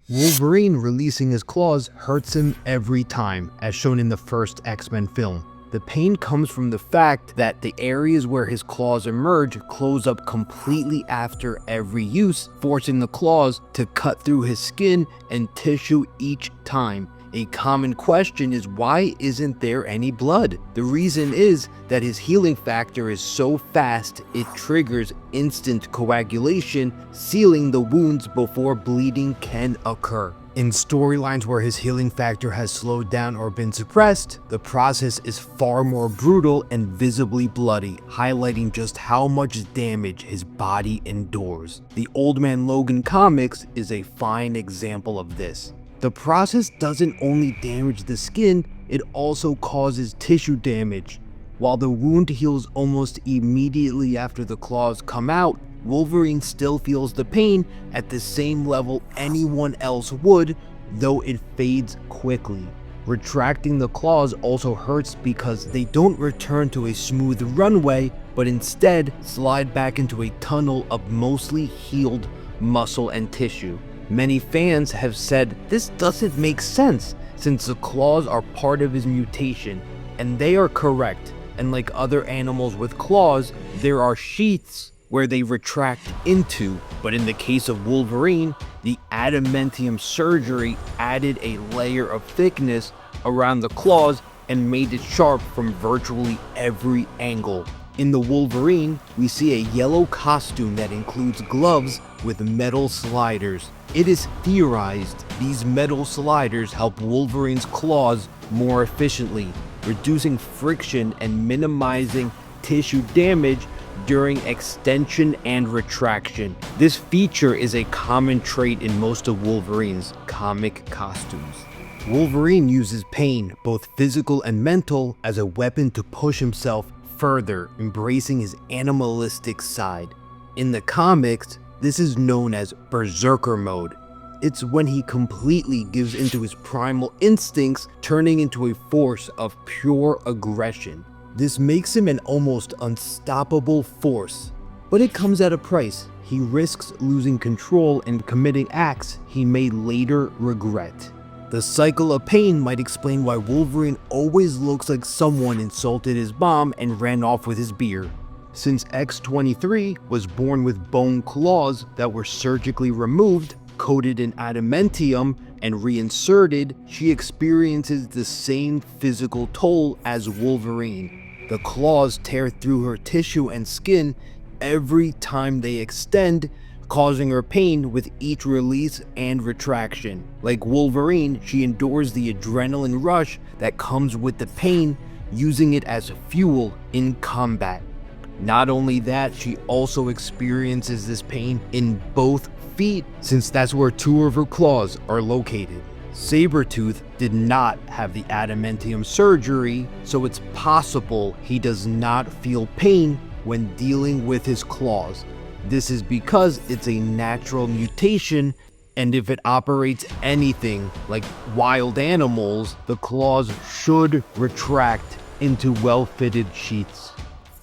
Wolverine releasing his claws hurts him every time, as shown in the first X-Men film. The pain comes from the fact that the areas where his claws emerge close up completely after every use, forcing the claws to cut through his skin and tissue each time. A common question is, why isn't there any blood? The reason is that his healing factor is so fast it triggers instant coagulation, sealing the wounds before bleeding can occur. In storylines where his healing factor has slowed down or been suppressed, the process is far more brutal and visibly bloody, highlighting just how much damage his body endures. The Old Man Logan comics is a fine example of this. The process doesn't only damage the skin, it also causes tissue damage. While the wound heals almost immediately after the claws come out, Wolverine still feels the pain at the same level anyone else would, though it fades quickly. Retracting the claws also hurts because they don't return to a smooth runway, but instead slide back into a tunnel of mostly healed muscle and tissue. Many fans have said this doesn't make sense since the claws are part of his mutation, and they are correct. And like other animals with claws, there are sheaths where they retract into, but in the case of Wolverine, the adamantium surgery added a layer of thickness around the claws and made it sharp from virtually every angle. In the Wolverine, we see a yellow costume that includes gloves with metal sliders. It is theorized these metal sliders help Wolverine's claws more efficiently, reducing friction and minimizing tissue damage during extension and retraction. This feature is a common trait in most of Wolverine's comic costumes. Wolverine uses pain, both physical and mental, as a weapon to push himself further, embracing his animalistic side. In the comics, this is known as Berserker mode. It's when he completely gives into his primal instincts, turning into a force of pure aggression. This makes him an almost unstoppable force, but it comes at a price. He risks losing control and committing acts he may later regret. The cycle of pain might explain why Wolverine always looks like someone insulted his mom and ran off with his beer. Since X-23 was born with bone claws that were surgically removed, coated in adamantium, and reinserted, she experiences the same physical toll as Wolverine. The claws tear through her tissue and skin every time they extend, causing her pain with each release and retraction. Like Wolverine, she endures the adrenaline rush that comes with the pain, using it as fuel in combat. Not only that, she also experiences this pain in both feet, since that's where two of her claws are located. Saberooth did not have the adamantium surgery, so it's possible he does not feel pain when dealing with his claws. This is because it's a natural mutation, and if it operates anything like wild animals, the claws should retract into well-fitted sheaths.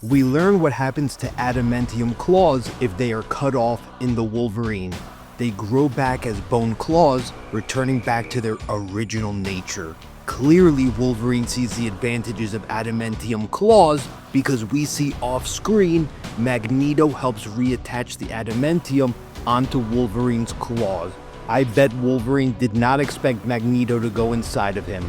We learn what happens to adamantium claws if they are cut off in the Wolverine. They grow back as bone claws, returning back to their original nature. Clearly, Wolverine sees the advantages of adamantium claws because we see off-screen Magneto helps reattach the adamantium onto Wolverine's claws. I bet Wolverine did not expect Magneto to go inside of him.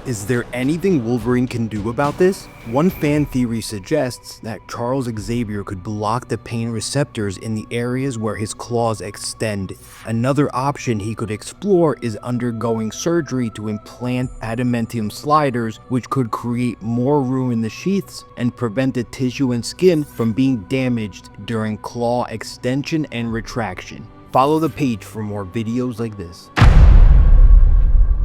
Is there anything Wolverine can do about this? One fan theory suggests that Charles Xavier could block the pain receptors in the areas where his claws extend. Another option he could explore is undergoing surgery to implant adamantium sliders, which could create more room in the sheaths and prevent the tissue and skin from being damaged during claw extension and retraction. Follow the page for more videos like this.